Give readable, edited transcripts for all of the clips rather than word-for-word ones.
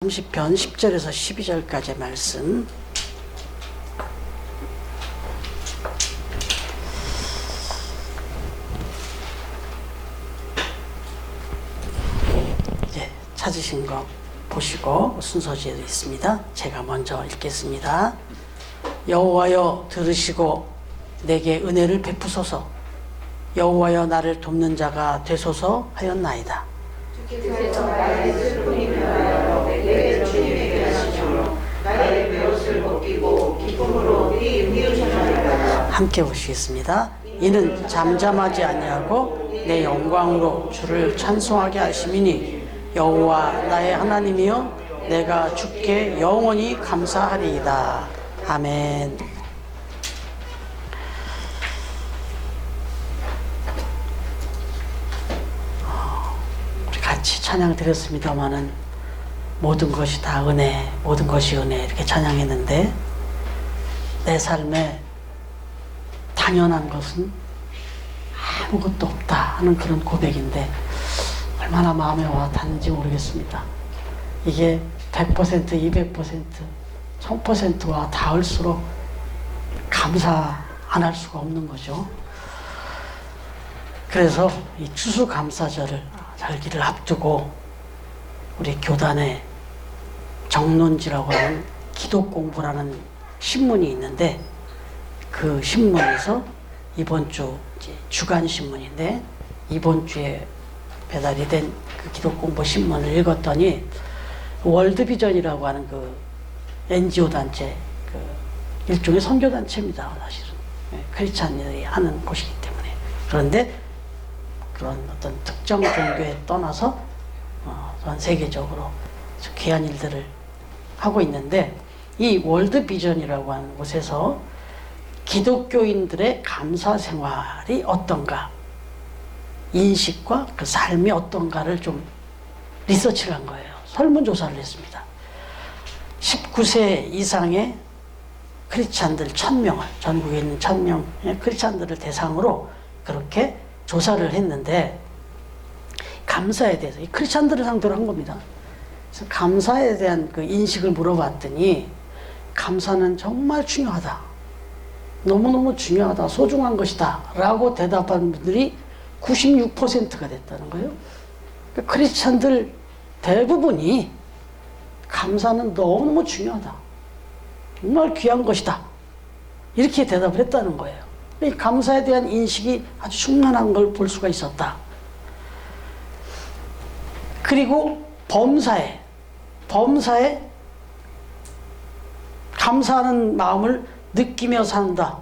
30편 10절에서 12절까지의 말씀. 이제 찾으신 거 보시고 순서지에도 있습니다. 제가 먼저 읽겠습니다. 여호와여 들으시고 내게 은혜를 베푸소서. 여호와여 나를 돕는 자가 되소서 하였나이다. 주께서 나의 슬픔이 변하여 내게 주님에게 하시므로 나의 베옷을 벗기고 기쁨으로 네 미우셨나이다. 함께 보시겠습니다. 이는 잠잠하지 아니하고 내 영광으로 주를 찬송하게 하심이니 여호와 나의 하나님이여 내가 주께 영원히 감사하리이다. 아멘. 우리 같이 찬양 드렸습니다마는 모든 것이 다 은혜, 모든 것이 은혜 이렇게 찬양했는데 내 삶에 당연한 것은 아무것도 없다 하는 그런 고백인데 얼마나 마음에 와 닿는지 모르겠습니다. 이게 100%, 200%, 1000%와 닿을수록 감사 안 할 수가 없는 거죠. 그래서 이 추수감사절을 절기를 앞두고 우리 교단에 정론지라고 하는 기독공부라는 신문이 있는데 그 신문에서 이번 주 주간 신문인데 이번 주에 배달이 된 그 기독공부 신문을 읽었더니 월드비전이라고 하는 그 NGO 단체 그 일종의 선교단체입니다. 사실은 크리스찬들이 하는 곳이기 때문에. 그런데 그런 어떤 특정 종교에 떠나서 전 세계적으로 귀한 일들을 하고 있는데 이 월드비전이라고 하는 곳에서 기독교인들의 감사 생활이 어떤가, 인식과 그 삶이 어떤가를 좀 리서치를 한 거예요. 설문조사를 했습니다. 19세 이상의 크리스찬들 1000명을, 전국에 있는 1000명의 크리스찬들을 대상으로 그렇게 조사를 했는데 감사에 대해서, 이 크리스찬들을 상대로 한 겁니다. 그래서 감사에 대한 그 인식을 물어봤더니 감사는 정말 중요하다, 너무너무 중요하다, 소중한 것이다 라고 대답한 분들이 96%가 됐다는 거예요. 그러니까 크리스찬들 대부분이 감사는 너무너무 중요하다, 정말 귀한 것이다 이렇게 대답을 했다는 거예요. 이 감사에 대한 인식이 아주 충만한 걸 볼 수가 있었다. 그리고 범사에 감사하는 마음을 느끼며 산다.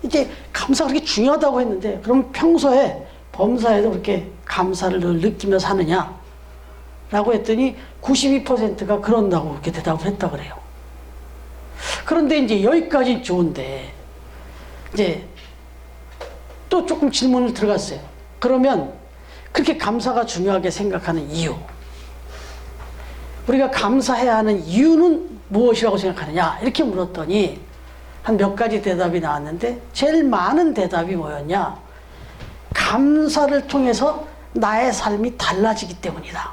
이게 감사가 그렇게 중요하다고 했는데 그럼 평소에 범사에도 그렇게 감사를 늘 느끼며 사느냐? 라고 했더니 92%가 그런다고 그렇게 대답을 했다 그래요. 그런데 이제 여기까지 좋은데 이제 또 조금 질문을 들어갔어요. 그러면 그렇게 감사가 중요하게 생각하는 이유, 우리가 감사해야 하는 이유는 무엇이라고 생각하느냐 이렇게 물었더니 한 몇 가지 대답이 나왔는데 제일 많은 대답이 뭐였냐, 감사를 통해서 나의 삶이 달라지기 때문이다.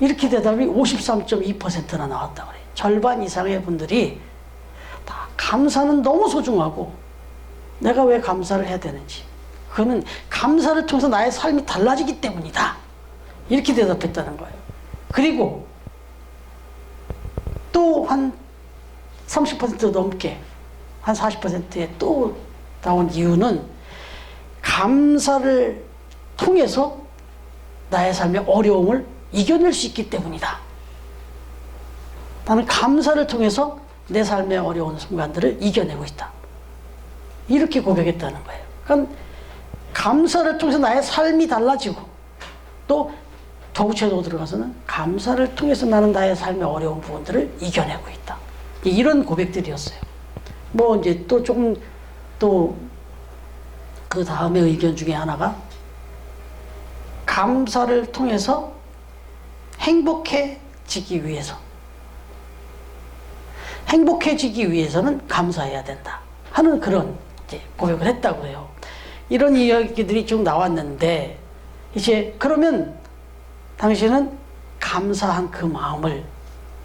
이렇게 대답이 53.2%나 나왔다고 그래요. 절반 이상의 분들이 다 감사는 너무 소중하고 내가 왜 감사를 해야 되는지, 그거는 감사를 통해서 나의 삶이 달라지기 때문이다 이렇게 대답했다는 거예요. 그리고 또 한 30% 넘게 한 40%에 또 나온 이유는 감사를 통해서 나의 삶의 어려움을 이겨낼 수 있기 때문이다. 나는 감사를 통해서 내 삶의 어려운 순간들을 이겨내고 있다. 이렇게 고백했다는 거예요. 그러니까 감사를 통해서 나의 삶이 달라지고 또 더 구체적으로 들어가서는 감사를 통해서 나는 나의 삶의 어려운 부분들을 이겨내고 있다. 이런 고백들이었어요. 뭐 이제 또 조금 또 그 다음에 의견 중에 하나가 감사를 통해서 행복해지기 위해서는 감사해야 된다 하는 그런 이제 고백을 했다고 해요. 이런 이야기들이 쭉 나왔는데 이제 그러면 당신은 감사한 그 마음을,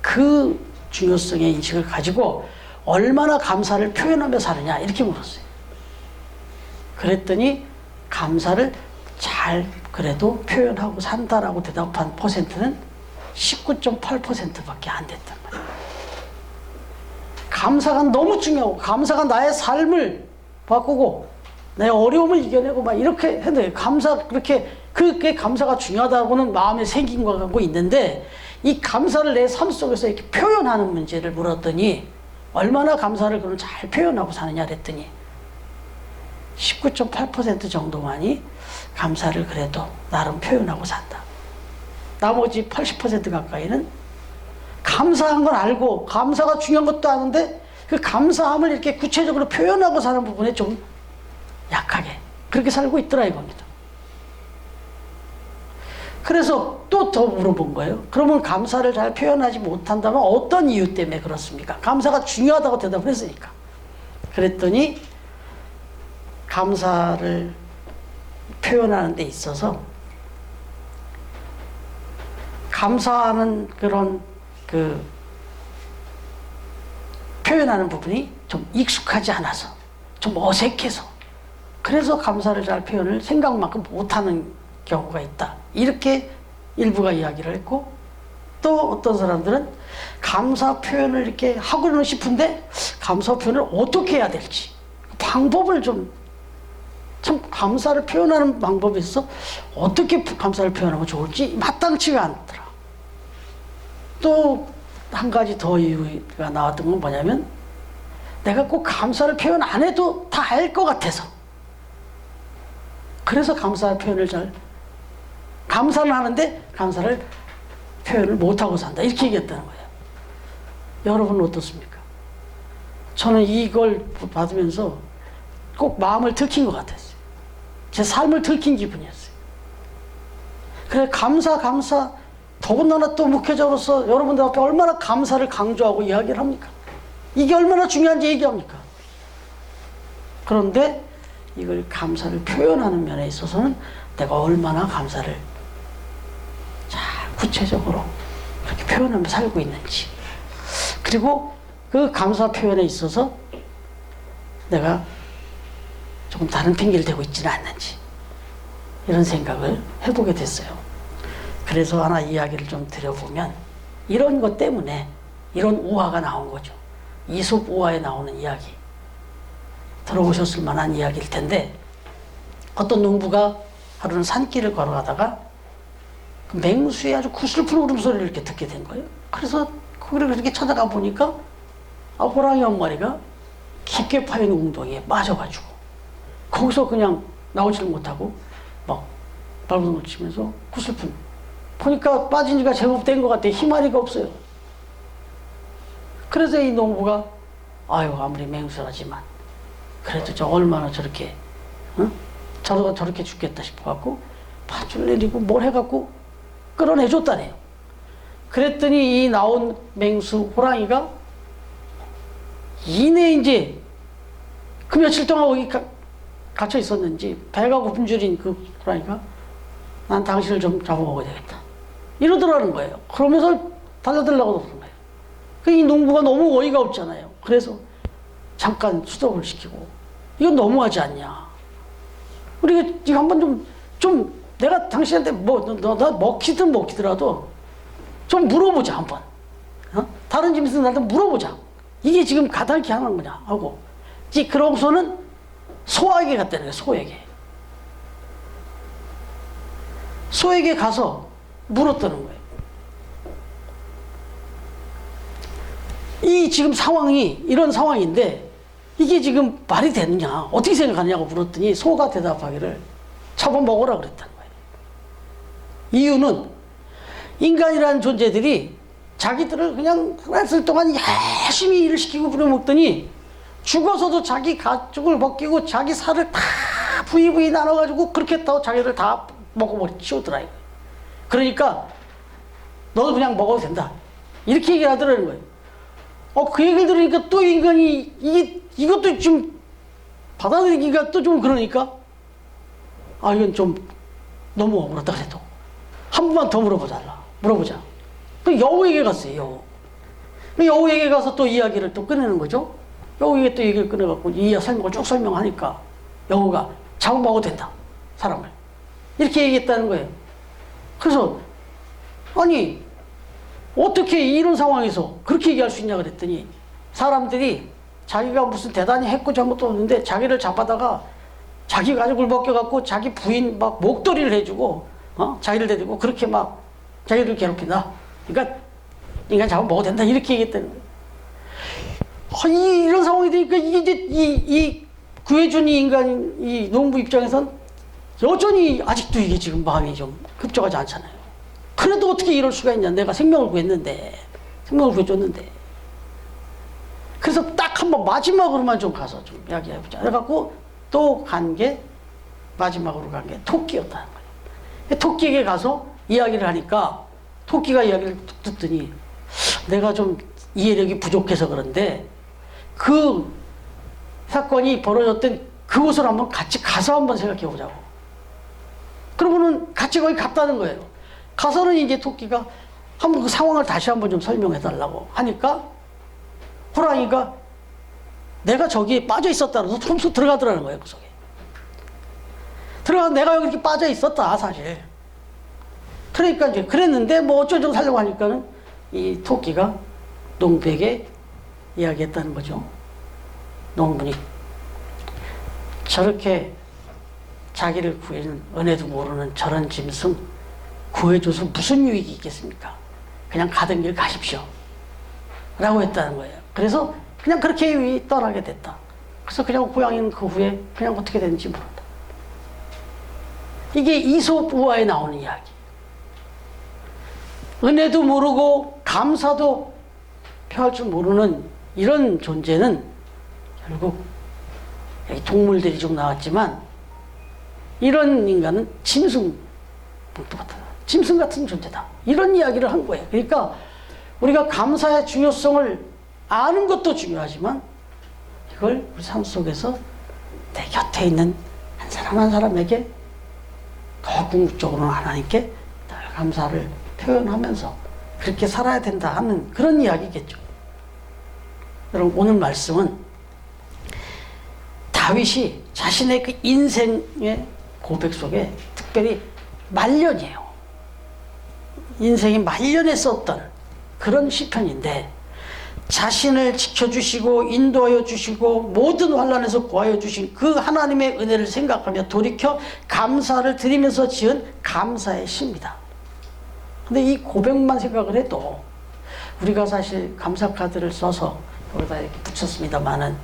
그 중요성의 인식을 가지고 얼마나 감사를 표현하며 사느냐 이렇게 물었어요. 그랬더니 감사를 잘 그래도 표현하고 산다라고 대답한 퍼센트는 19.8%밖에 안 됐단 말이에요. 감사가 너무 중요하고, 감사가 나의 삶을 바꾸고 내 어려움을 이겨내고 막 이렇게 해도 감사, 그게 감사가 중요하다고는 마음에 생긴 거 갖고 있는데, 이 감사를 내 삶 속에서 이렇게 표현하는 문제를 물었더니 얼마나 감사를 그럼 잘 표현하고 사느냐 그랬더니 19.8% 정도만이 감사를 그래도 나름 표현하고 산다. 나머지 80% 가까이는 감사한 건 알고 감사가 중요한 것도 아는데 그 감사함을 이렇게 구체적으로 표현하고 사는 부분에 좀 약하게 그렇게 살고 있더라 이겁니다. 그래서 또 더 물어본 거예요. 그러면 감사를 잘 표현하지 못한다면 어떤 이유 때문에 그렇습니까? 감사가 중요하다고 대답을 했으니까. 그랬더니 감사를 표현하는 데 있어서 감사하는 그런 표현하는 부분이 좀 익숙하지 않아서, 좀 어색해서, 그래서 감사를 잘 표현을 생각만큼 못하는 경우가 있다. 이렇게 일부가 이야기를 했고, 또 어떤 사람들은 감사 표현을 이렇게 하고는 싶은데 감사 표현을 어떻게 해야 될지 방법을 좀 감사를 표현하는 방법에 있어서 어떻게 감사를 표현하면 좋을지 마땅치가 않더라. 또 한 가지 더 이유가 나왔던 건 뭐냐면, 내가 꼭 감사를 표현 안 해도 다 알 것 같아서, 그래서 감사 표현을 감사는 하는데 감사를 표현을 못하고 산다 이렇게 얘기했다는 거예요. 여러분은 어떻습니까? 저는 이걸 받으면서 꼭 마음을 들킨 것 같았어요. 제 삶을 들킨 기분이었어요. 그래 감사 더군다나 또 목회자로서 여러분들 앞에 얼마나 감사를 강조하고 이야기를 합니까? 이게 얼마나 중요한지 얘기합니까? 그런데 이걸 감사를 표현하는 면에 있어서는 내가 얼마나 감사를 잘 구체적으로 그렇게 표현하며 살고 있는지, 그리고 그 감사 표현에 있어서 내가 조금 다른 핑계를 대고 있지는 않는지, 이런 생각을 해보게 됐어요. 그래서 하나 이야기를 좀 드려보면, 이런 것 때문에 이런 우화가 나온 거죠. 이솝 우화에 나오는 이야기, 들어보셨을 만한 이야기일 텐데, 어떤 농부가 하루는 산길을 걸어가다가 그 맹수의 아주 구슬픈 울음소리를 이렇게 듣게 된 거예요. 그래서 거기를 그렇게 찾아가 보니까 호랑이 한 마리가 깊게 파인 웅덩이에 빠져가지고 거기서 그냥 나오지를 못하고 막 발버둥을 치면서 구슬픈, 보니까 빠진 지가 제법 된 것 같아. 희마리가 없어요. 그래서 이 농부가 아무리 맹수라지만 그래도 저 얼마나 저렇게 저렇게 죽겠다 싶어갖고 밧줄 내리고 뭘 해갖고 끌어내줬다네요. 그랬더니 이 나온 맹수 호랑이가 이내 이제 그 며칠 동안 거기 갇혀 있었는지 배가 고픈 줄인 그 호랑이가 난 당신을 좀 잡아먹어야 되겠다 이러더라는 거예요. 그러면서 달려들려고 그러는 거예요. 이 농부가 너무 어이가 없잖아요. 그래서 잠깐 수독을 시키고, 이건 너무하지 않냐, 우리가 지금 한번 좀 내가 당신한테 너 먹히든 먹히더라도 좀 물어보자 한번. 다른 집에서 나한테 물어보자. 이게 지금 가당키 하는 거냐 하고, 그러고서는 소에게 갔다는 거예요. 소에게 가서 물었다는 거예요. 이 지금 상황이 이런 상황인데 이게 지금 말이 되느냐, 어떻게 생각하냐고 물었더니 소가 대답하기를 잡아먹으라 그랬다는 거예요. 이유는 인간이라는 존재들이 자기들을 그냥 한달 동안 열심히 일을 시키고 부려먹더니 죽어서도 자기 가죽을 벗기고 자기 살을 다 부위부위 나눠가지고 그렇게 했다고 자기를 다 먹어버리 치우더라. 그러니까 너도 그냥 먹어도 된다 이렇게 얘기를 하더라는 거예요. 그 얘기를 들으니까 또 인간이 이것도 좀 받아들이기가 또 좀 그러니까 이건 좀 너무 억울하다 그래도 한 번만 더 물어봐달라. 물어보자. 그 여우에게 갔어요. 여우. 그 여우에게 가서 또 이야기를 또 꺼내는 거죠. 여우에게 또 얘기를 꺼내갖고 이 설명을 쭉 설명하니까 여우가 잡아먹어도 된다. 사람을. 이렇게 얘기했다는 거예요. 그래서 아니 어떻게 이런 상황에서 그렇게 얘기할 수 있냐 그랬더니 사람들이 자기가 무슨 대단히 했고 잘못도 없는데 자기를 잡아다가 자기 가족을 벗겨갖고 자기 부인 막 목도리를 해주고 자기를 데리고 그렇게 막 자기를 괴롭힌다. 그러니까 인간 잡아먹어도 된다. 이렇게 얘기했다는 거예요. 이런 상황이 되니까 이게 이제 이 구해준 이 인간, 이 농부 입장에선 여전히 아직도 이게 지금 마음이 좀 급조하지 않잖아요. 그래도 어떻게 이럴 수가 있냐. 내가 생명을 구했는데, 생명을 구해줬는데. 그래서 딱 한 번 마지막으로만 좀 가서 좀 이야기해보자. 그래갖고 또 간 게, 마지막으로 간 게 토끼였다는 거예요. 토끼에게 가서 이야기를 하니까 토끼가 이야기를 툭 듣더니 내가 좀 이해력이 부족해서 그런데 그 사건이 벌어졌던 그곳을 한번 같이 가서 한번 생각해 보자고. 그러고는 같이 거기 갔다는 거예요. 가서는 이제 토끼가 한번 그 상황을 다시 한번 좀 설명해 달라고 하니까 호랑이가 내가 저기에 빠져 있었다면서 숨속 들어가더라는 거예요. 그 속에. 들어가서 내가 여기 이렇게 빠져 있었다 사실. 그러니까 이제 그랬는데 뭐 어쩌고 살려고 하니까는 이 토끼가 농부에게 이야기했다는 거죠. 농부니 저렇게 자기를 구해준 은혜도 모르는 저런 짐승 구해줘서 무슨 유익이 있겠습니까? 그냥 가던 길 가십시오. 라고 했다는 거예요. 그래서 그냥 그렇게 떠나게 됐다. 그래서 그냥 고양이는 그 후에 그냥 어떻게 됐는지 모른다. 이게 이솝 우화에 나오는 이야기. 은혜도 모르고 감사도 표할 줄 모르는 이런 존재는 결국 여기 동물들이 좀 나왔지만 이런 인간은 짐승 같다. 짐승 같은 존재다. 이런 이야기를 한 거예요. 그러니까 우리가 감사의 중요성을 아는 것도 중요하지만 이걸 우리 삶 속에서 내 곁에 있는 한 사람 한 사람에게 더 궁극적으로는 하나님께 늘 감사를 표현하면서 그렇게 살아야 된다 하는 그런 이야기겠죠. 여러분 오늘 말씀은 다윗이 자신의 그 인생의 고백 속에 특별히 말년이에요. 인생이 말년에 썼던 그런 시편인데 자신을 지켜주시고 인도하여 주시고 모든 환난에서 구하여 주신 그 하나님의 은혜를 생각하며 돌이켜 감사를 드리면서 지은 감사의 시입니다. 근데 이 고백만 생각을 해도 우리가 사실 감사카드를 써서 여기다 이렇게 붙였습니다만은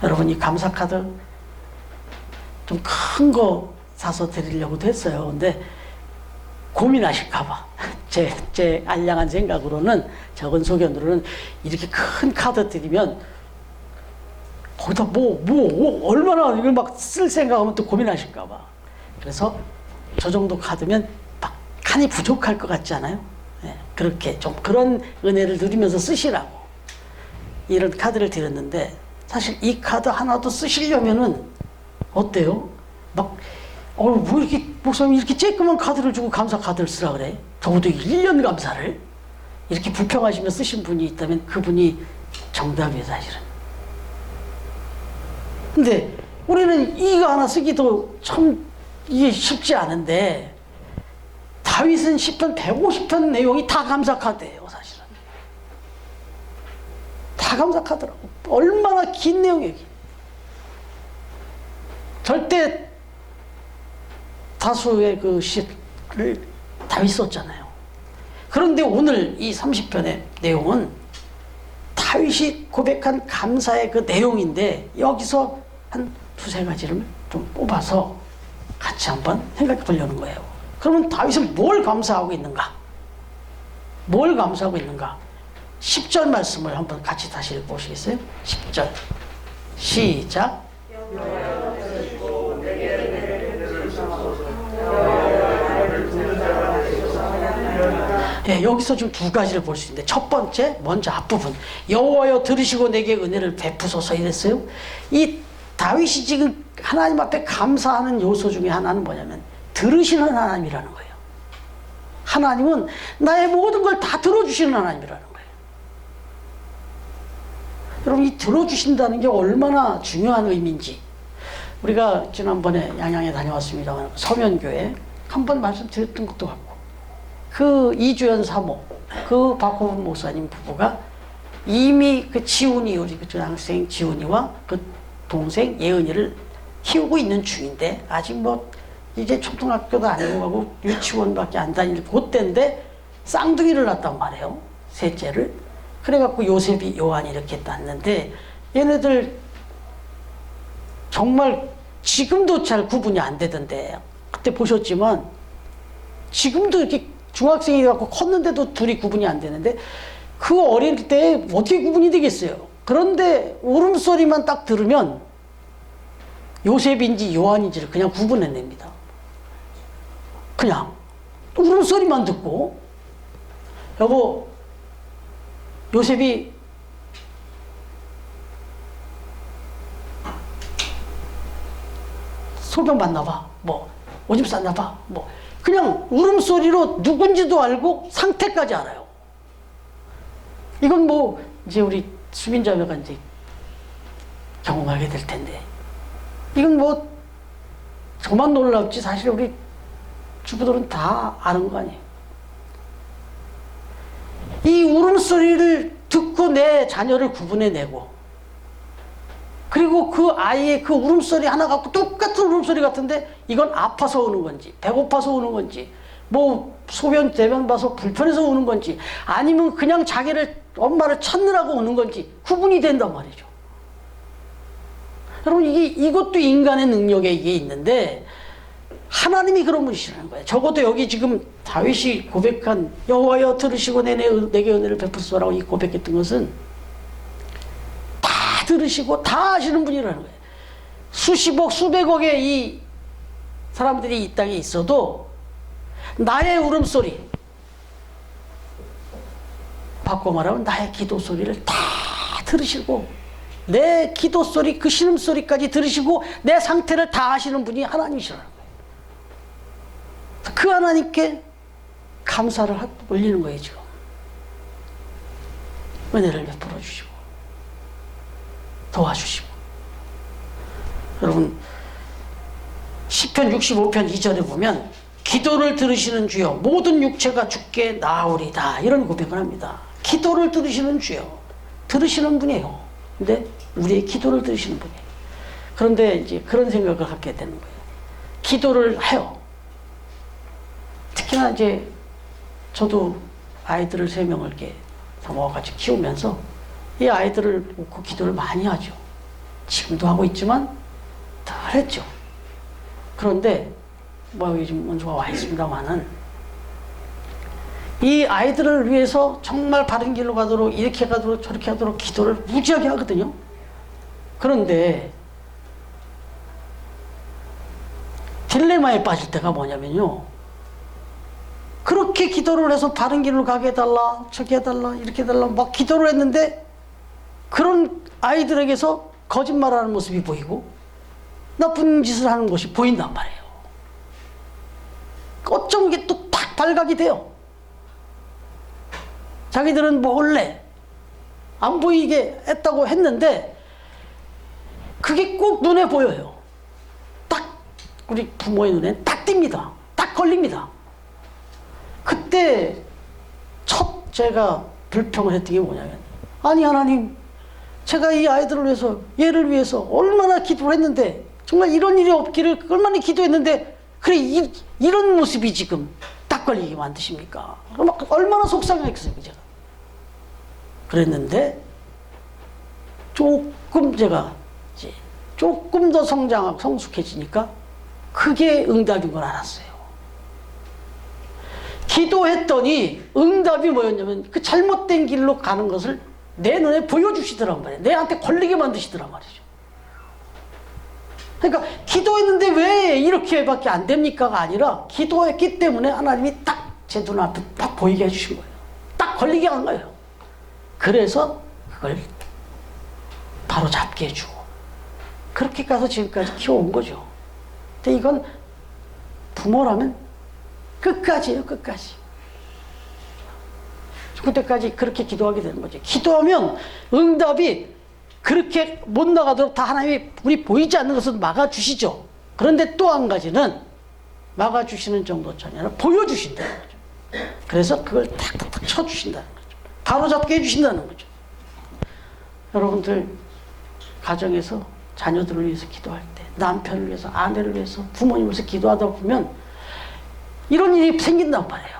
여러분 이 감사카드 좀 큰 거 사서 드리려고도 했어요. 근데 고민하실까봐 제 알량한 생각으로는 적은 소견으로는 이렇게 큰 카드 드리면 거기다 얼마나 이걸 막 쓸 생각하면 또 고민하실까봐 그래서 저 정도 카드면 막 칸이 부족할 것 같지 않아요? 네, 그렇게 좀 그런 은혜를 누리면서 쓰시라고 이런 카드를 드렸는데 사실 이 카드 하나도 쓰시려면은 어때요? 뭐 이렇게 목사님 이렇게 쬐끄만 카드를 주고 감사 카드를 쓰라 그래? 적어도 1년 감사를 이렇게 불평하시며 쓰신 분이 있다면 그분이 정답이에요 사실은. 근데 우리는 이거 하나 쓰기도 참 이게 쉽지 않은데 다윗은 시편 150편 내용이 다 감사 카드예요 사실은. 다 감사 카드라고. 얼마나 긴 내용이에요. 절대 다수의 그 시를 다윗 썼잖아요. 그런데 오늘 이 30편의 내용은 다윗이 고백한 감사의 그 내용인데 여기서 한 두세 가지를 좀 뽑아서 같이 한번 생각해 보려는 거예요. 그러면 다윗은 뭘 감사하고 있는가? 뭘 감사하고 있는가? 10절 말씀을 한번 같이 다시 읽어보시겠어요? 10절 시작. 네, 여기서 좀 두 가지를 볼 수 있는데 첫 번째 먼저 앞부분 여호와여 들으시고 내게 은혜를 베푸소서 이랬어요. 이 다윗이 지금 하나님 앞에 감사하는 요소 중에 하나는 뭐냐면 들으시는 하나님이라는 거예요. 하나님은 나의 모든 걸 다 들어주시는 하나님이라는 거예요. 여러분, 이 들어주신다는 게 얼마나 중요한 의미인지, 우리가 지난번에 양양에 다녀왔습니다만 서면교회 한번 말씀드렸던 것도 같고, 그 이주연 사모, 그 박호분 목사님 부부가 이미 그 지훈이, 우리 그 학생 지훈이와 그 동생 예은이를 키우고 있는 중인데, 아직 뭐 이제 초등학교도 아니고 하고 유치원밖에 안 다닐 그때인데 쌍둥이를 낳았단 말이에요. 셋째를. 그래갖고 요셉이 요한이 이렇게 낳았는데, 얘네들 정말 지금도 잘 구분이 안 되던데, 그때 보셨지만 지금도 이렇게 중학생이 갖고 컸는데도 둘이 구분이 안 되는데, 그 어릴 때 어떻게 구분이 되겠어요? 그런데 울음소리만 딱 들으면 요셉인지 요한인지를 그냥 구분해냅니다. 그냥 울음소리만 듣고. 여보, 요셉이 소변 봤나봐, 뭐 오줌 쌌나봐, 뭐 그냥 울음소리로 누군지도 알고 상태까지 알아요. 이건 뭐 이제 우리 수민자매가 이제 경험하게 될 텐데, 이건 뭐 저만 놀랍지 사실 우리 주부들은 다 아는 거 아니에요. 이 울음소리를 듣고 내 자녀를 구분해내고, 그리고 그 아이의 그 울음소리 하나 갖고 똑같은 울음소리 같은데 이건 아파서 우는 건지, 배고파서 우는 건지, 뭐 소변 대변 봐서 불편해서 우는 건지, 아니면 그냥 자기를 엄마를 찾느라고 우는 건지 구분이 된단 말이죠. 여러분, 이것도 인간의 능력에 이게 있는데 하나님이 그런 분이시라는 거예요. 적어도 여기 지금 다윗이 고백한 여호와여 들으시고 내게 은혜를 베푸소서라고 이 고백했던 것은 다 들으시고 다 아시는 분이라는 거예요. 수십억 수백억의 이 사람들이 이 땅에 있어도 나의 울음소리, 바꿔 말하면 나의 기도 소리를 다 들으시고, 내 기도 소리, 그 신음소리까지 들으시고 내 상태를 다 아시는 분이 하나님이시라는 거예요. 그 하나님께 감사를 올리는 거예요. 지금 은혜를 베풀어 주시고 도와주시고. 여러분, 시편 65편 2절에 보면 기도를 들으시는 주여 모든 육체가 주께 나아오리다, 이런 고백을 합니다. 기도를 들으시는 주여, 들으시는 분이에요. 근데 우리의 기도를 들으시는 분이에요. 그런데 이제 그런 생각을 갖게 되는 거예요. 기도를 해요. 특히나 이제 저도 아이들을 3명을 이렇게 사모와 같이 키우면서 이 아이들을 놓고 기도를 많이 하죠. 지금도 하고 있지만 덜 했죠. 그런데 뭐 여기 지금 원수가 와 있습니다만은, 이 아이들을 위해서 정말 바른 길로 가도록, 이렇게 가도록 저렇게 하도록 기도를 무지하게 하거든요. 그런데 딜레마에 빠질 때가 뭐냐면요, 그렇게 기도를 해서 바른 길로 가게 해달라, 저렇게 해달라, 이렇게 해달라 막 기도를 했는데 그런 아이들에게서 거짓말하는 모습이 보이고 나쁜 짓을 하는 것이 보인단 말이에요. 어쩜 이게 또 탁 발각이 돼요. 자기들은 몰래 안 보이게 했다고 했는데 그게 꼭 눈에 보여요. 딱 우리 부모의 눈에 딱 띕니다. 딱 걸립니다. 그때 첫 제가 불평을 했던 게 뭐냐면, 아니 하나님, 제가 이 아이들을 위해서, 얘를 위해서 얼마나 기도를 했는데, 정말 이런 일이 없기를 얼마나 기도했는데 그래 이런 모습이 지금 딱 걸리게 만드십니까? 얼마나 속상했겠어요 제가. 그랬는데 조금 제가 이제 조금 더 성장하고 성숙해지니까 그게 응답인 걸 알았어요. 기도했더니 응답이 뭐였냐면 그 잘못된 길로 가는 것을 내 눈에 보여주시더란 말이에요. 내한테 걸리게 만드시더란 말이죠. 그러니까 기도했는데 왜 이렇게밖에 안 됩니까가 아니라 기도했기 때문에 하나님이 딱 제 눈앞에 딱 보이게 해주신 거예요. 딱 걸리게 한 거예요. 그래서 그걸 바로 잡게 해주고 그렇게 가서 지금까지 키워온 거죠. 근데 이건 부모라면 끝까지예요. 끝까지. 그때까지 그렇게 기도하게 되는 거죠. 기도하면 응답이 그렇게 못 나가도록 다 하나님이 우리 보이지 않는 것을 막아주시죠. 그런데 또 한 가지는 막아주시는 정도가 아니라 보여주신다는 거죠. 그래서 그걸 탁탁탁 쳐주신다는 거죠. 바로잡게 해주신다는 거죠. 여러분들 가정에서 자녀들을 위해서 기도할 때, 남편을 위해서, 아내를 위해서, 부모님을 위해서 기도하다 보면 이런 일이 생긴단 말이에요.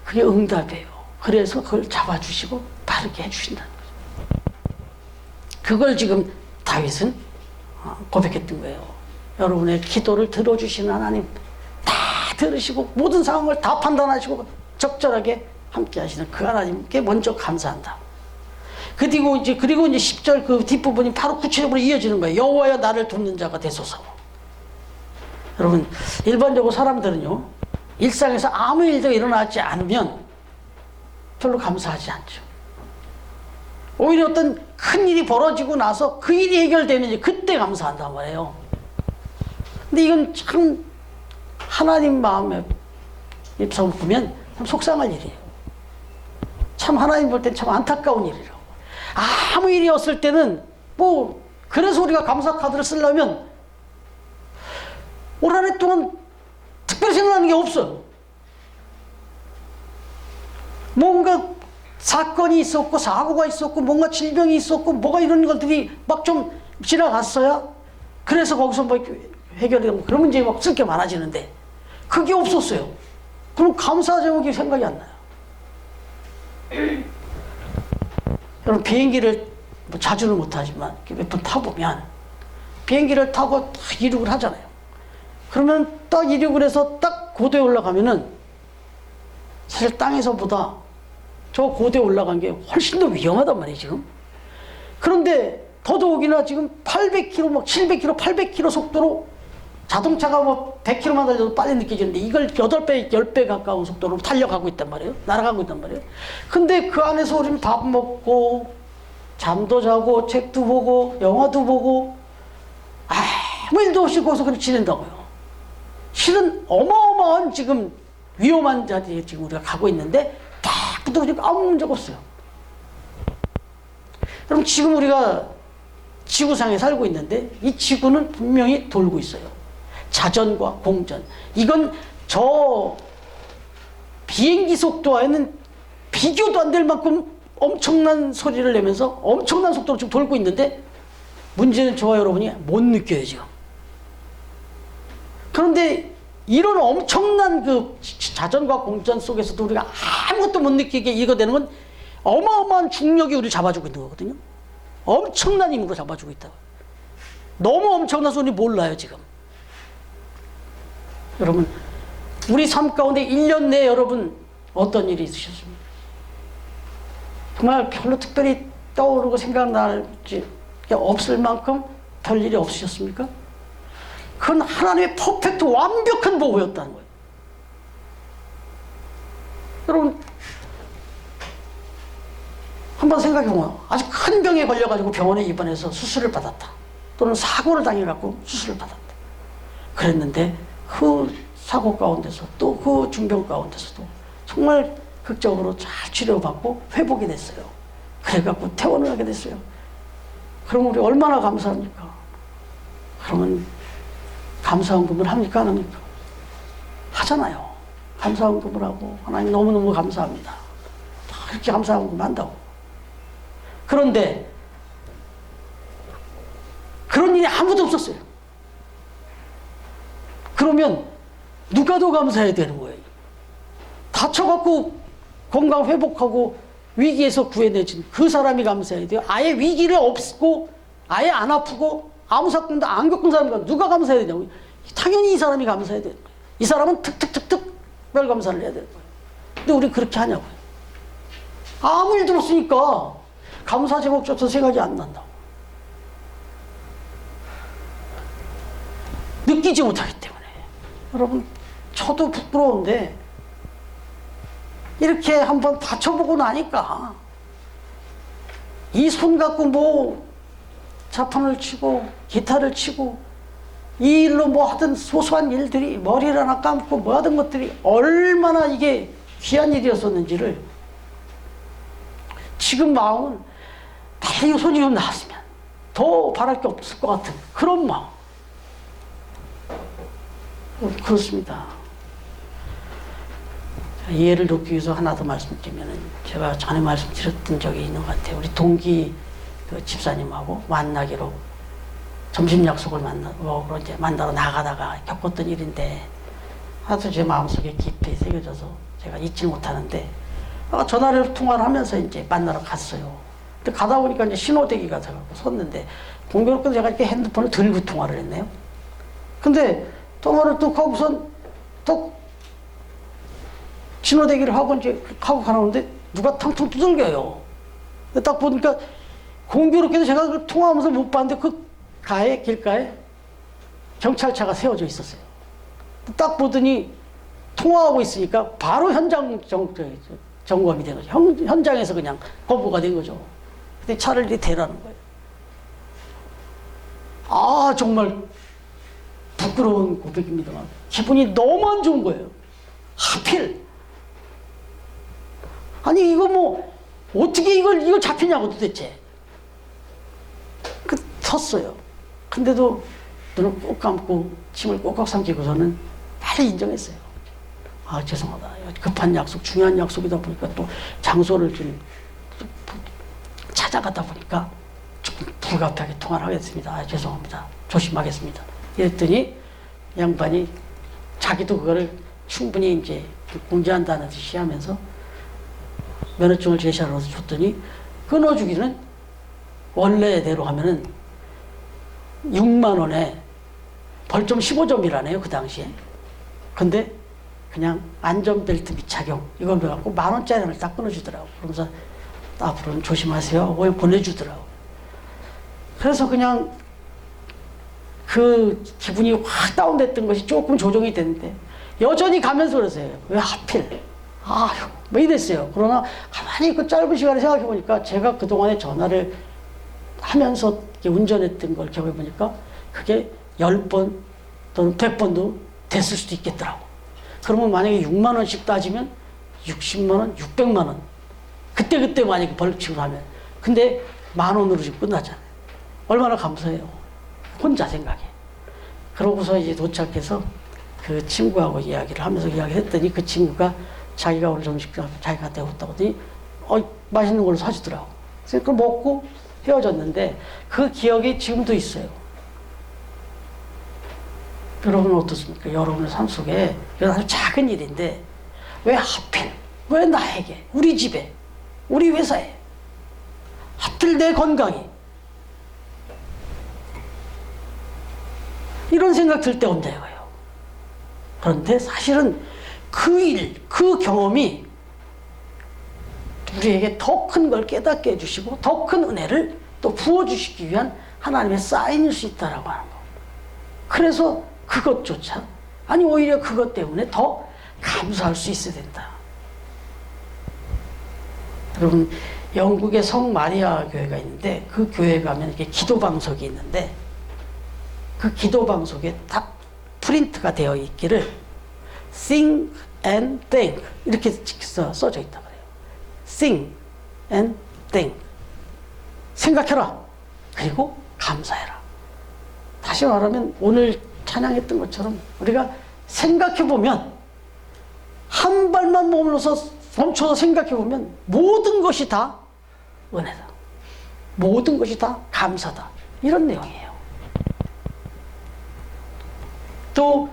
그게 응답이에요. 그래서 그걸 잡아주시고 바르게 해주신다는 거죠. 그걸 지금 다윗은 고백했던 거예요. 여러분의 기도를 들어주시는 하나님, 다 들으시고 모든 상황을 다 판단하시고 적절하게 함께 하시는 그 하나님께 먼저 감사한다. 그리고 이제 10절 그 뒷부분이 바로 구체적으로 이어지는 거예요. 여호와여 나를 돕는 자가 되소서. 여러분, 일반적으로 사람들은요, 일상에서 아무 일도 일어나지 않으면 별로 감사하지 않죠. 오히려 어떤 큰 일이 벌어지고 나서 그 일이 해결되면 이제 그때 감사한단 말이에요. 근데 이건 참 하나님 마음에 입서 보면 참 속상할 일이에요. 참 하나님 볼 땐 참 안타까운 일이라고. 아무 일이 없을 때는 뭐 그래서 우리가 감사 카드를 쓰려면 올 한 해 동안 특별히 생각나는 게 없어요. 뭔가 사건이 있었고 사고가 있었고 뭔가 질병이 있었고 뭐가 이런 것들이 막 좀 지나갔어야 그래서 거기서 뭐 해결이 되고 그러면 이제 막 쓸 게 많아지는데 그게 없었어요. 그럼 감사 제목이 생각이 안 나요. 여러분 비행기를 뭐 자주는 못하지만 몇 번 타보면 비행기를 타고 딱 이륙을 하잖아요. 그러면 딱 이륙을 해서 딱 고도에 올라가면은 사실 땅에서보다 저 고도에 올라간 게 훨씬 더 위험하단 말이에요 지금. 그런데 더더욱이나 지금 800km 막 700km 800km 속도로 자동차가 뭐 100km만 달려도 빨리 느껴지는데 이걸 8배 10배 가까운 속도로 달려가고 있단 말이에요. 날아가고 있단 말이에요. 근데 그 안에서 우리는 밥 먹고 잠도 자고 책도 보고 영화도 보고 아무 일도 없이 거기서 그렇게 지낸다고요. 실은 어마어마한 지금 위험한 자리에 지금 우리가 가고 있는데 딱 붙어보니까 아무 문제가 없어요. 그럼 지금 우리가 지구상에 살고 있는데 이 지구는 분명히 돌고 있어요. 자전과 공전. 이건 저 비행기 속도와는 비교도 안 될 만큼 엄청난 소리를 내면서 엄청난 속도로 지금 돌고 있는데 문제는 저와 여러분이 못 느껴요 지금. 그런데 이런 엄청난 그 자전과 공전 속에서도 우리가 아무것도 못 느끼게 이거 되는 건 어마어마한 중력이 우리를 잡아주고 있는 거거든요. 엄청난 힘으로 잡아주고 있다. 너무 엄청나서 우리 몰라요 지금. 여러분 우리 삶 가운데 1년 내에 여러분 어떤 일이 있으셨습니까? 정말 별로 특별히 떠오르고 생각날지 없을 만큼 별일이 없으셨습니까? 그건 하나님의 퍼펙트 완벽한 보호였다는 거예요. 여러분 한번 생각해보면 아주 큰 병에 걸려가지고 병원에 입원해서 수술을 받았다. 또는 사고를 당해갖고 수술을 받았다. 그랬는데 그 사고 가운데서 또 그 중병 가운데서도 정말 극적으로 잘 치료받고 회복이 됐어요. 그래갖고 퇴원을 하게 됐어요. 그럼 우리 얼마나 감사합니까? 그러면 감사헌금을 합니까? 안 합니까? 하잖아요. 감사헌금을 하고 하나님 너무너무 감사합니다. 그렇게 감사헌금 한다고. 그런데 그런 일이 아무도 없었어요. 그러면 누가 더 감사해야 되는 거예요? 다쳐갖고 건강 회복하고 위기에서 구해내진 그 사람이 감사해야 돼요? 아예 위기를 없고 아예 안 아프고 아무 사건도 안 겪은 사람과 누가 감사해야 되냐고. 당연히 이 사람이 감사해야 되는 거예요. 이 사람은 툭툭툭툭 별 감사를 해야 되는 거예요. 근데 우리 그렇게 하냐고요. 아무 일도 없으니까 감사 제목조차 생각이 안 난다고. 느끼지 못하기 때문에. 여러분 저도 부끄러운데 이렇게 한번 다쳐보고 나니까 이 손 갖고 뭐 자판을 치고 기타를 치고 이 일로 뭐 하던 소소한 일들이 머리를 하나 감고 뭐 하던 것들이 얼마나 이게 귀한 일이었었는지를 지금 마음은 다행히 손이 좀 나왔으면 더 바랄 게 없을 것 같은 그런 마음. 그렇습니다. 이해를 돕기 위해서 하나 더 말씀드리면은, 제가 전에 말씀드렸던 적이 있는 것 같아요. 우리 동기 그 집사님하고 만나기로 점심 약속을 먹으러 이제 만나러 나가다가 겪었던 일인데, 하도 제 마음속에 깊이 새겨져서 제가 잊지 못하는데, 전화를 통화를 하면서 이제 만나러 갔어요. 근데 가다 보니까 이제 신호대기가 돼갖고 섰는데, 공교롭게도 제가 이렇게 핸드폰을 들고 통화를 했네요. 근데 통화를 뚝 하고선 또 신호대기를 하고 이제 하고 가는데 누가 탕탕 두들겨요. 딱 보니까 공교롭게도 제가 그 통화하면서 못 봤는데 그 길가에 경찰차가 세워져 있었어요. 딱 보더니 통화하고 있으니까 바로 현장 점검이 된 거죠. 현장에서 그냥 거부가 된 거죠. 근데 차를 이렇게 대라는 거예요. 아, 정말 부끄러운 고백입니다만 기분이 너무 안 좋은 거예요. 하필. 아니, 이거 뭐 어떻게 이걸 잡히냐고 도대체. 섰어요. 근데도 눈을 꼭 감고 침을 꼭꼭 삼키고서는 빨리 인정했어요. 아, 죄송하다. 급한 약속, 중요한 약속이다 보니까 또 장소를 좀 찾아가다 보니까 조금 불가피하게 통화를 하겠습니다. 아, 죄송합니다. 조심하겠습니다. 이랬더니 양반이 자기도 그거를 충분히 이제 공개한다는 듯이 하면서 면허증을 제시하러 줬더니, 끊어주기는 원래대로 하면은 6만 원에 벌점 15점이라네요, 그 당시에. 근데 그냥 안전벨트 미착용 이걸 해갖고 10,000원짜리를 딱 끊어주더라고. 그러면서 앞으로는 조심하세요 하고 보내주더라고. 그래서 그냥 그 기분이 확 다운됐던 것이 조금 조정이 됐는데, 여전히 가면서 그러세요. 왜 하필? 아휴, 뭐 이랬어요. 그러나 가만히 그 짧은 시간에 생각해 보니까 제가 그동안에 전화를 하면서 운전했던 걸 기억해 보니까 그게 10번 또는 100번도 됐을 수도 있겠더라고. 그러면 만약에 6만 원씩 따지면 60만 원, 600만 원. 그때 만약에 벌칙을 하면. 근데 10,000원으로 지금 끝나잖아요. 얼마나 감사해요. 혼자 생각해. 그러고서 이제 도착해서 그 친구하고 이야기를 하면서 이야기를 했더니, 그 친구가 자기가 오늘 점심 자기가 때웠다고 하더니 맛있는 걸로 사주더라고. 그래서 그걸 먹고 헤어졌는데 그 기억이 지금도 있어요. 여러분은 어떻습니까? 여러분의 삶 속에 이런 아주 작은 일인데 왜 하필, 왜 나에게, 우리 집에, 우리 회사에, 하필 내 건강이, 이런 생각 들 때 언제예요? 그런데 사실은 그 일, 그 경험이 우리에게 더 큰 걸 깨닫게 해주시고 더 큰 은혜를 또 부어주시기 위한 하나님의 사인일 수 있다라고 하는 거. 그래서 그것조차, 아니 오히려 그것 때문에 더 감사할 수 있어야 된다. 여러분, 영국에 성 마리아 교회가 있는데, 그 교회 가면 이렇게 기도 방석이 있는데, 그 기도 방석에 딱 프린트가 되어 있기를 Sing and Thank 이렇게 써져 있다 그래요. Sing and Thank. 생각해라. 그리고 감사해라. 다시 말하면 오늘 찬양했던 것처럼 우리가 생각해보면, 한 발만 멈춰서 생각해보면 모든 것이 다 은혜다. 모든 것이 다 감사다. 이런 내용이에요. 또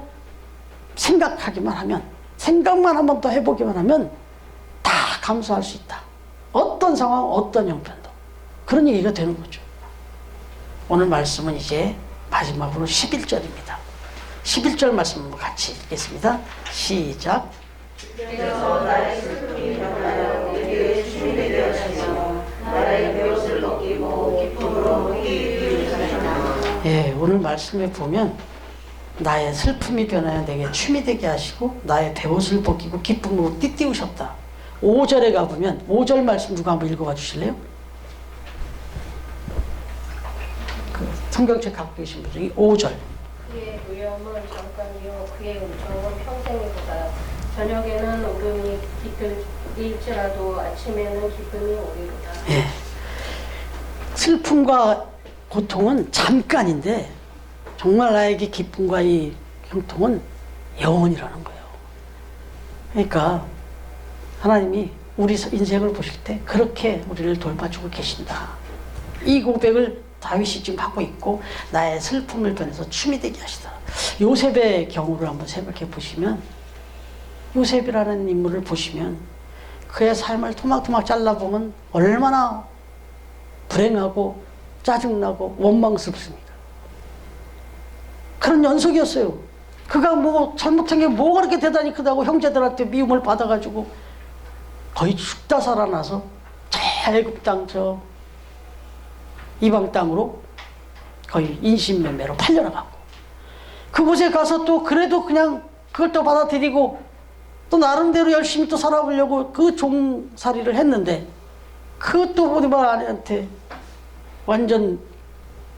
생각하기만 하면, 생각만 한 번 더 해보기만 하면 다 감사할 수 있다. 어떤 상황, 어떤 형편도. 그런 얘기가 되는 거죠. 오늘 말씀은 이제 마지막으로 11절입니다. 11절 말씀 같이 읽겠습니다. 시작. 그래서 나의 슬픔이 변하여 내게 춤이 되게 하시며 나의 배옷을 벗기고 기쁨으로 뛰게 하시며. 예, 오늘 말씀에 보면 나의 슬픔이 변하여 내게 춤이 되게 하시고 나의 배옷을 벗기고 기쁨으로 띠띠우셨다. 5절에 가보면 5절 말씀 누가 한번 읽어봐 주실래요? 그 성경책 갖고 계신 분 중에 5절. 그의 무염은 잠깐이요 그의 음성은 평생이로다. 저녁에는 울음이 깃들일지라도 아침에는 기쁨이 오리로다. 예. 슬픔과 고통은 잠깐인데 정말 나에게 기쁨과 이 형통은 영원이라는 거예요. 그러니까 하나님이 우리 인생을 보실 때 그렇게 우리를 돌봐주고 계신다. 이 고백을 다윗이 지금 하고 있고 나의 슬픔을 변해서 춤이 되게 하시다. 요셉의 경우를 한번 생각해 보시면, 요셉이라는 인물을 보시면 그의 삶을 토막토막 잘라보면 얼마나 불행하고 짜증나고 원망스럽습니다. 그런 연속이었어요. 그가 뭐 잘못한 게 뭐가 그렇게 대단히 크다고 형제들한테 미움을 받아가지고 거의 죽다 살아나서 저 애굽 땅, 저 이방 땅으로 거의 인신매매로 팔려나가고, 그곳에 가서 또 그래도 그냥 그걸 또 받아들이고 또 나름대로 열심히 또 살아보려고 그 종살이를 했는데, 그것도 보디발 아내한테 완전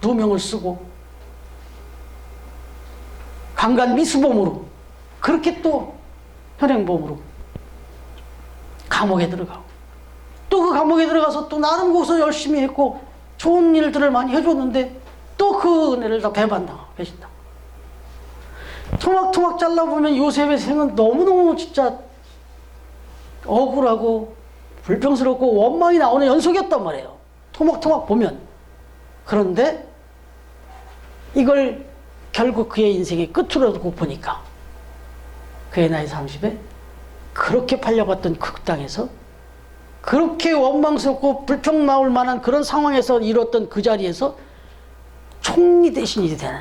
누명을 쓰고 강간 미수범으로 그렇게 또 현행범으로 감옥에 들어가고, 또 그 감옥에 들어가서 또 나름 거기서 열심히 했고 좋은 일들을 많이 해줬는데 또 그 은혜를 다 배반당하고 계신다. 토막토막 잘라보면 요셉의 생은 너무너무 진짜 억울하고 불평스럽고 원망이 나오는 연속이었단 말이에요. 토막토막 보면. 그런데 이걸 결국 그의 인생의 끝으로 두고 보니까 그의 나이 30에 그렇게 팔려갔던 그 땅에서, 그렇게 원망스럽고 불평 나올 만한 그런 상황에서 이뤘던 그 자리에서 총리 대신이 되는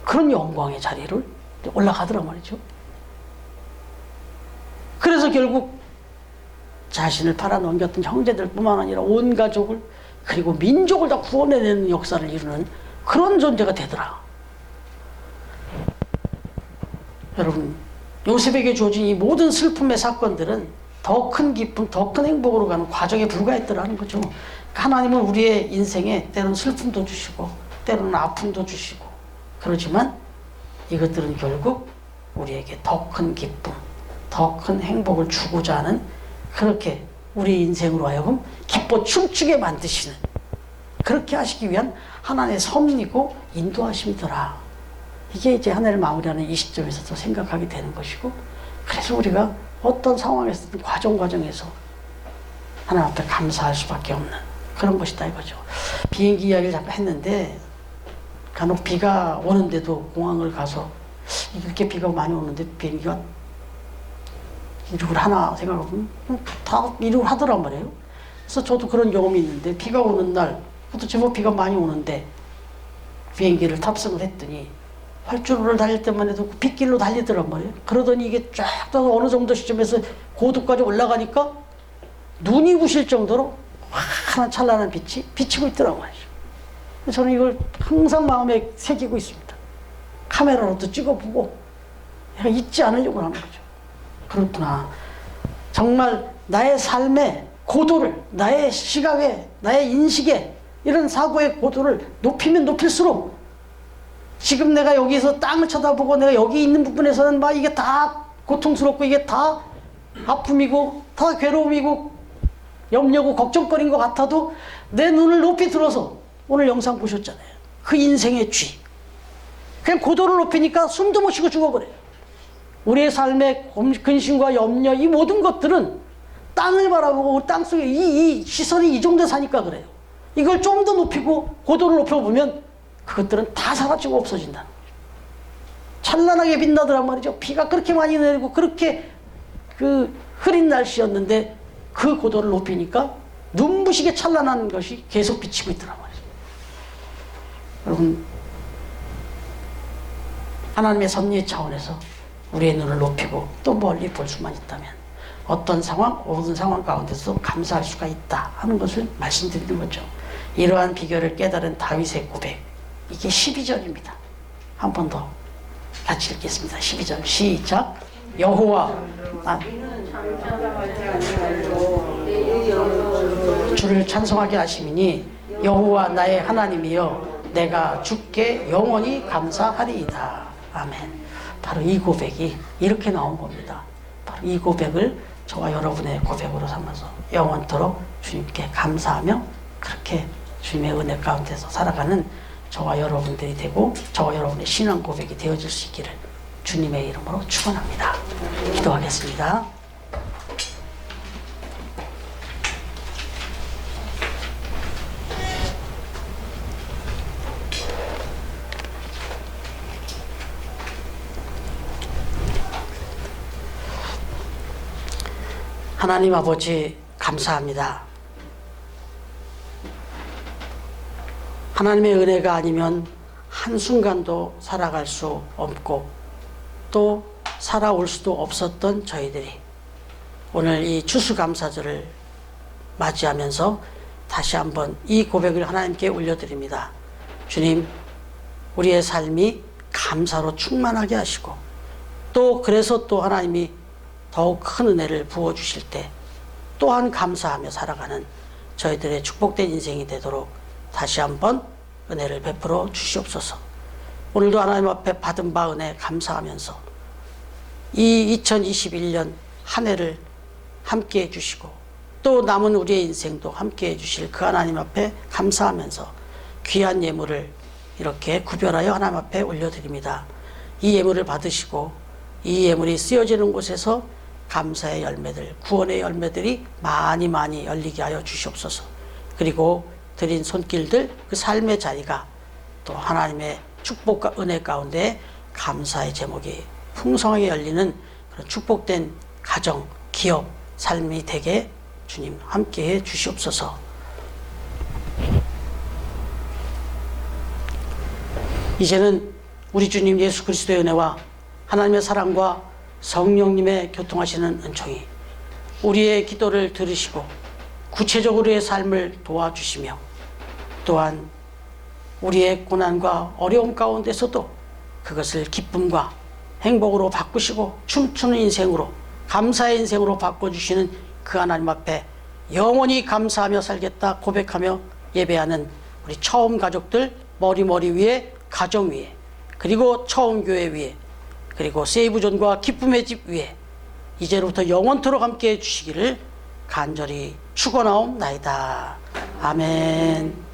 그런 영광의 자리를 올라가더란 말이죠. 그래서 결국 자신을 팔아넘겼던 형제들뿐만 아니라 온 가족을, 그리고 민족을 다 구원해내는 역사를 이루는 그런 존재가 되더라. 여러분, 요셉에게 주어진 이 모든 슬픔의 사건들은 더 큰 기쁨, 더 큰 행복으로 가는 과정에 불과했더라는 거죠. 하나님은 우리의 인생에 때로는 슬픔도 주시고 때로는 아픔도 주시고, 그렇지만 이것들은 결국 우리에게 더 큰 기쁨, 더 큰 행복을 주고자 하는, 그렇게 우리 인생으로 하여금 기뻐 춤추게 만드시는, 그렇게 하시기 위한 하나님의 섭리고 인도하심이더라. 이게 이제 한 해를 마무리하는 이 시점에서도 생각하게 되는 것이고, 그래서 우리가 어떤 상황에서든 과정에서 하나님 앞에 감사할 수밖에 없는 그런 것이다 이거죠. 비행기 이야기를 잠깐 했는데, 간혹 비가 오는데도 공항을 가서 이렇게 비가 많이 오는데 비행기가 이륙을 하나 생각해보면 다 이륙을 하더란 말이에요. 그래서 저도 그런 경험이 있는데, 비가 오는 날, 그것도 제법 비가 많이 오는데 비행기를 탑승을 했더니 활주로를 달릴 때만 해도 그 빗길로 달리더란 말이에요. 그러더니 이게 쫙 떠서 어느 정도 시점에서 고도까지 올라가니까 눈이 부실 정도로 환한 찬란한 빛이 비치고 있더라고요. 저는 이걸 항상 마음에 새기고 있습니다. 카메라로도 찍어보고 잊지 않으려고 하는 거죠. 그렇구나. 정말 나의 삶의 고도를, 나의 시각에, 나의 인식에, 이런 사고의 고도를 높이면 높일수록, 지금 내가 여기서 땅을 쳐다보고 내가 여기 있는 부분에서는 막 이게 다 고통스럽고 이게 다 아픔이고 다 괴로움이고 염려고 걱정거리인 것 같아도, 내 눈을 높이 들어서 오늘 영상 보셨잖아요. 그 인생의 쥐. 그냥 고도를 높이니까 숨도 못 쉬고 죽어버려요. 우리의 삶의 근심과 염려, 이 모든 것들은 땅을 바라보고 땅속에 이 시선이 이 정도에 사니까 그래요. 이걸 좀 더 높이고 고도를 높여보면 그것들은 다 사라지고 없어진다는 거죠. 찬란하게 빛나더란 말이죠. 비가 그렇게 많이 내리고 그렇게 그 흐린 날씨였는데 그 고도를 높이니까 눈부시게 찬란한 것이 계속 비치고 있더란 말이죠. 여러분, 하나님의 섭리의 차원에서 우리의 눈을 높이고 또 멀리 볼 수만 있다면 어떤 상황, 모든 상황 가운데서 감사할 수가 있다 하는 것을 말씀드리는 거죠. 이러한 비결을 깨달은 다윗의 고백, 이게 12절입니다. 한 번 더 같이 읽겠습니다. 12절 시작. 여호와 주를 찬송하게 하심이니 여호와 나의 하나님이여 내가 주께 영원히 감사하리이다. 아멘. 바로 이 고백이 이렇게 나온 겁니다. 바로 이 고백을 저와 여러분의 고백으로 삼아서 영원토록 주님께 감사하며 그렇게 주님의 은혜 가운데서 살아가는 저와 여러분들이 되고 저와 여러분의 신앙 고백이 되어질 수 있기를 주님의 이름으로 축원합니다. 기도하겠습니다. 하나님 아버지 감사합니다. 하나님의 은혜가 아니면 한순간도 살아갈 수 없고 또 살아올 수도 없었던 저희들이 오늘 이 추수감사절을 맞이하면서 다시 한번 이 고백을 하나님께 올려드립니다. 주님, 우리의 삶이 감사로 충만하게 하시고 또 그래서 또 하나님이 더욱 큰 은혜를 부어주실 때 또한 감사하며 살아가는 저희들의 축복된 인생이 되도록 다시 한번 은혜를 베풀어 주시옵소서. 오늘도 하나님 앞에 받은 바 은혜 감사하면서 이 2021년 한 해를 함께 해주시고 또 남은 우리의 인생도 함께 해주실 그 하나님 앞에 감사하면서 귀한 예물을 이렇게 구별하여 하나님 앞에 올려드립니다. 이 예물을 받으시고 이 예물이 쓰여지는 곳에서 감사의 열매들, 구원의 열매들이 많이 열리게 하여 주시옵소서. 그리고 드린 손길들, 그 삶의 자리가 또 하나님의 축복과 은혜 가운데 감사의 제목이 풍성하게 열리는 그런 축복된 가정, 기업, 삶이 되게 주님 함께해 주시옵소서. 이제는 우리 주님 예수 그리스도의 은혜와 하나님의 사랑과 성령님의 교통하시는 은총이 우리의 기도를 들으시고 구체적으로의 삶을 도와주시며 또한 우리의 고난과 어려움 가운데서도 그것을 기쁨과 행복으로 바꾸시고 춤추는 인생으로 감사의 인생으로 바꿔주시는 그 하나님 앞에 영원히 감사하며 살겠다 고백하며 예배하는 우리 처음 가족들 머리 위에 가정 위에 그리고 처음 교회 위에 그리고 세이브존과 기쁨의 집 위에 이제로부터 영원토록 함께해 주시기를 간절히 축원하옵나이다. 아멘.